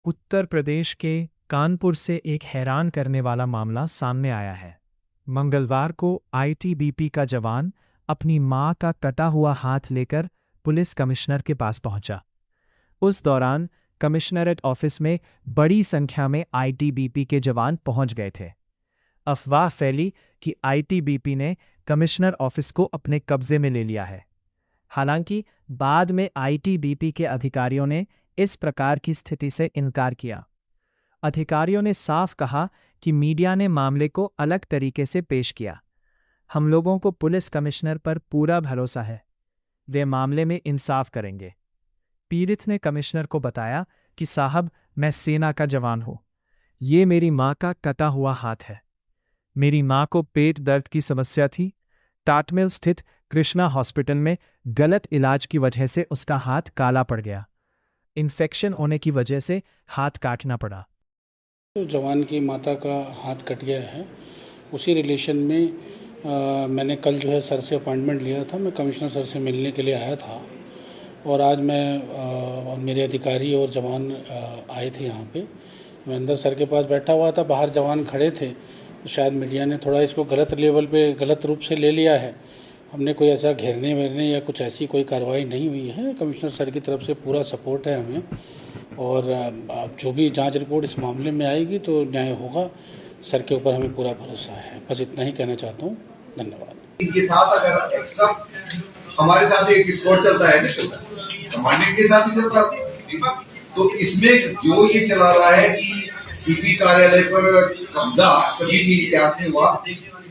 उत्तर प्रदेश के कानपुर से एक हैरान करने वाला मामला सामने आया है। मंगलवार को आईटीबीपी का जवान अपनी मां का कटा हुआ हाथ लेकर पुलिस कमिश्नर के पास पहुंचा। उस दौरान कमिश्नरेट ऑफिस में बड़ी संख्या में आईटीबीपी के जवान पहुंच गए थे। अफवाह फैली कि आईटीबीपी ने कमिश्नर ऑफिस को अपने कब्जे में ले लिया है। हालांकि बाद में आईटीबीपी के अधिकारियों ने इस प्रकार की स्थिति से इनकार किया। अधिकारियों ने साफ कहा कि मीडिया ने मामले को अलग तरीके से पेश किया। हम लोगों को पुलिस कमिश्नर पर पूरा भरोसा है, वे मामले में इंसाफ करेंगे। पीड़ित ने कमिश्नर को बताया कि साहब, मैं सेना का जवान हूं। ये मेरी मां का कटा हुआ हाथ है। मेरी मां को पेट दर्द की समस्या थी। टाटमिल स्थित कृष्णा हॉस्पिटल में गलत इलाज की वजह से उसका हाथ काला पड़ गया। इन्फेक्शन होने की वजह से हाथ काटना पड़ा। तो जवान की माता का हाथ कट गया है, उसी रिलेशन में मैंने कल जो है सर से अपॉइंटमेंट लिया था। मैं कमिश्नर सर से मिलने के लिए आया था और आज मैं और मेरे अधिकारी और जवान आए थे यहाँ पे। मैं अंदर सर के पास बैठा हुआ था, बाहर जवान खड़े थे। तो शायद मीडिया ने थोड़ा इसको गलत लेवल पे गलत रूप से ले लिया है। हमने कोई ऐसा घेरने वेरने या कुछ ऐसी कोई कार्रवाई नहीं हुई है। कमिश्नर सर की तरफ से पूरा सपोर्ट है हमें, और जो भी जांच रिपोर्ट इस मामले में आएगी तो न्याय होगा। सर के ऊपर हमें पूरा भरोसा है। बस इतना ही कहना चाहता हूँ। धन्यवाद। इनके साथ अगर एक्स्ट्रा हमारे साथ एक स्कोर चलता है ना, कमांडेंट के साथ भी चलता है, तो इसमें जो ये चला रहा है कि सीपी कार्यालय पर कब्जा कभी भी इतिहास में हुआ,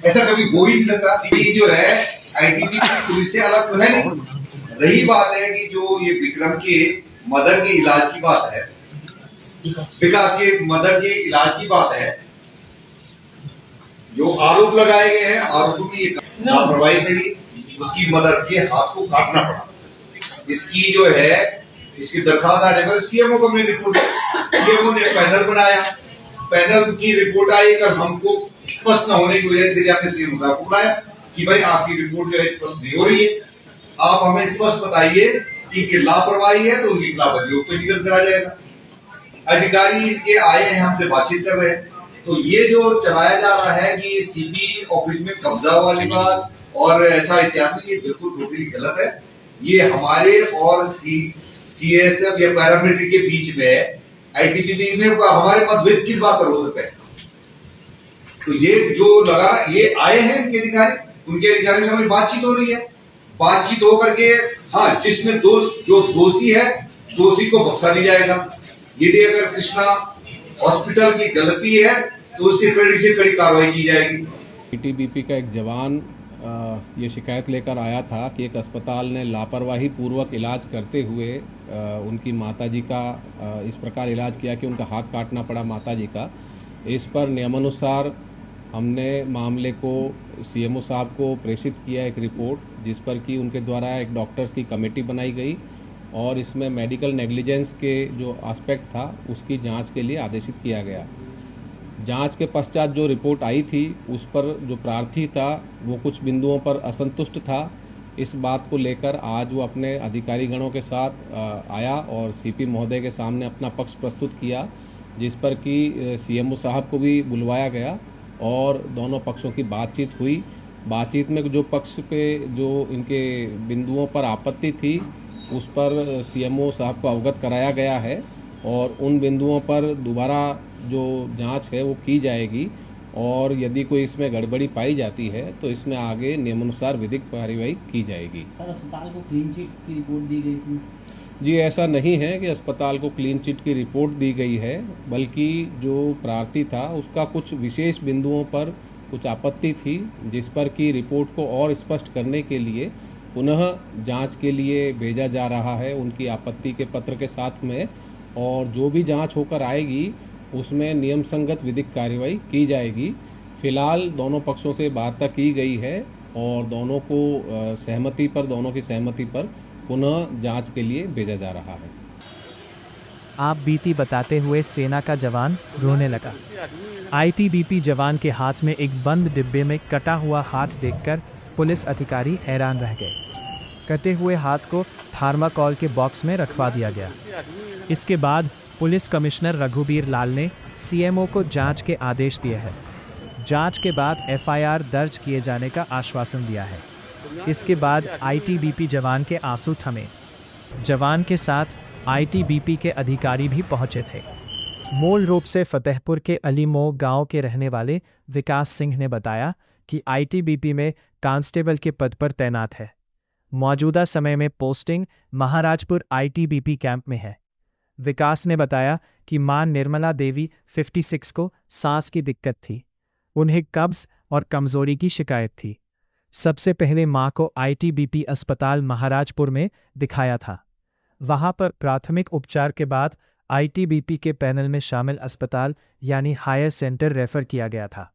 ऐसा कभी हो ही नहीं सकता। ये जो है आईटीबीपी पुलिस से अलग तो है नहीं। रही बात है कि जो ये विक्रम के मदर के इलाज की बात है, विकास के मदर के इलाज की बात है, जो आरोप लगाए गए हैं, आरोपों की लापरवाही करी, उसकी मदर के हाथ को काटना पड़ा। इसकी जो है इसकी दरखास्त आने पर सीएमओ को हमने रिपोर्ट, सीएमओ ने पैनल बनाया, पैनल की रिपोर्ट आई। कर हमको स्पष्ट न होने की वजह से आपने सीएमओ साहब को बुलाया कि भाई आपकी रिपोर्ट जो है स्पष्ट नहीं हो रही है, आप हमें स्पष्ट बताइए कि लापरवाही है तो उनके खिलाफ अभियोग तो निकल करा जाएगा। अधिकारी इनके आए हैं, हमसे बातचीत कर रहे हैं। तो ये जो चलाया जा रहा है कि सीपी ऑफिस में कब्जा वाली बात और ऐसा इत्यादि, ये बिल्कुल टोटली गलत है। ये हमारे और सीएसएफ या पैरामिलिट्री के बीच में आईटीबीपी में हमारे मतभेद किस बात पर हो सकते हैं? तो ये जो लगा, ये आए हैं इनके अधिकारी, उनके अधिकारियों से हमारी बातचीत हो रही है। बातचीत होकर के हाँ, जिसमें जो दोषी है, दोषी को बख्शा नहीं जाएगा। यदि अगर कृष्णा हॉस्पिटल की गलती है तो उसकी कड़ी से कड़ी कार्रवाई की जाएगी। आईटीबीपी का एक जवान ये शिकायत लेकर आया था कि एक अस्पताल ने लापरवाही पूर्वक इलाज करते हुए उनकी माताजी का इस प्रकार इलाज किया कि उनका हाथ काटना पड़ा माताजी का। इस पर नियमानुसार हमने मामले को सीएमओ साहब को प्रेषित किया एक रिपोर्ट, जिस पर कि उनके द्वारा एक डॉक्टर्स की कमेटी बनाई गई और इसमें मेडिकल नेग्लिजेंस के जो एस्पेक्ट था उसकी जांच के लिए आदेशित किया गया। जांच के पश्चात जो रिपोर्ट आई थी उस पर जो प्रार्थी था वो कुछ बिंदुओं पर असंतुष्ट था। इस बात को लेकर आज वो अपने अधिकारी गणों के साथ आया और सीपी महोदय के सामने अपना पक्ष प्रस्तुत किया, जिस पर कि सीएमओ साहब को भी बुलवाया गया और दोनों पक्षों की बातचीत हुई। बातचीत में जो पक्ष पे जो इनके बिंदुओं पर आपत्ति थी उस पर सीएमओ साहब को अवगत कराया गया है और उन बिंदुओं पर दोबारा जो जांच है वो की जाएगी और यदि कोई इसमें गड़बड़ी पाई जाती है तो इसमें आगे नियमानुसार विधिक कार्यवाही की जाएगी। सर, अस्पताल को क्लीन चिट की रिपोर्ट दी गई थी? जी, ऐसा नहीं है कि अस्पताल को क्लीन चिट की रिपोर्ट दी गई है, बल्कि जो प्रार्थी था उसका कुछ विशेष बिंदुओं पर कुछ आपत्ति थी, जिस पर कि रिपोर्ट को और स्पष्ट करने के लिए पुनः जांच के लिए भेजा जा रहा है उनकी आपत्ति के पत्र के साथ में। और जो भी जांच होकर आएगी उसमें नियम संगत विधिक कार्रवाई की जाएगी। फिलहाल दोनों पक्षों से वार्ता की गई है और दोनों को दोनों की सहमति पर पुनः जांच के लिए भेजा जा रहा है। आप बीती बताते हुए सेना का जवान रोने लगा। आईटीबीपी जवान के हाथ में एक बंद डिब्बे में कटा हुआ हाथ देखकर पुलिस अधिकारी हैरान रह गए। कटे हुए हाथ को थर्माकोल के बॉक्स में रखवा दिया गया। इसके बाद पुलिस कमिश्नर रघुबीर लाल ने सीएमओ को जांच के आदेश दिए हैं। जांच के बाद एफआईआर दर्ज किए जाने का आश्वासन दिया है। इसके बाद आईटीबीपी जवान के आंसू थमे। जवान के साथ आईटीबीपी के अधिकारी भी पहुंचे थे। मूल रूप से फतेहपुर के अलीमोह गांव के रहने वाले विकास सिंह ने बताया कि आईटीबीपी में कांस्टेबल के पद पर तैनात है। मौजूदा समय में पोस्टिंग महाराजपुर आईटीबीपी कैंप में है। विकास ने बताया कि मां निर्मला देवी 56 को सांस की दिक्कत थी। उन्हें कब्ज और कमजोरी की शिकायत थी। सबसे पहले मां को आईटीबीपी अस्पताल महाराजपुर में दिखाया था। वहां पर प्राथमिक उपचार के बाद आईटीबीपी के पैनल में शामिल अस्पताल यानी हायर सेंटर रेफर किया गया था।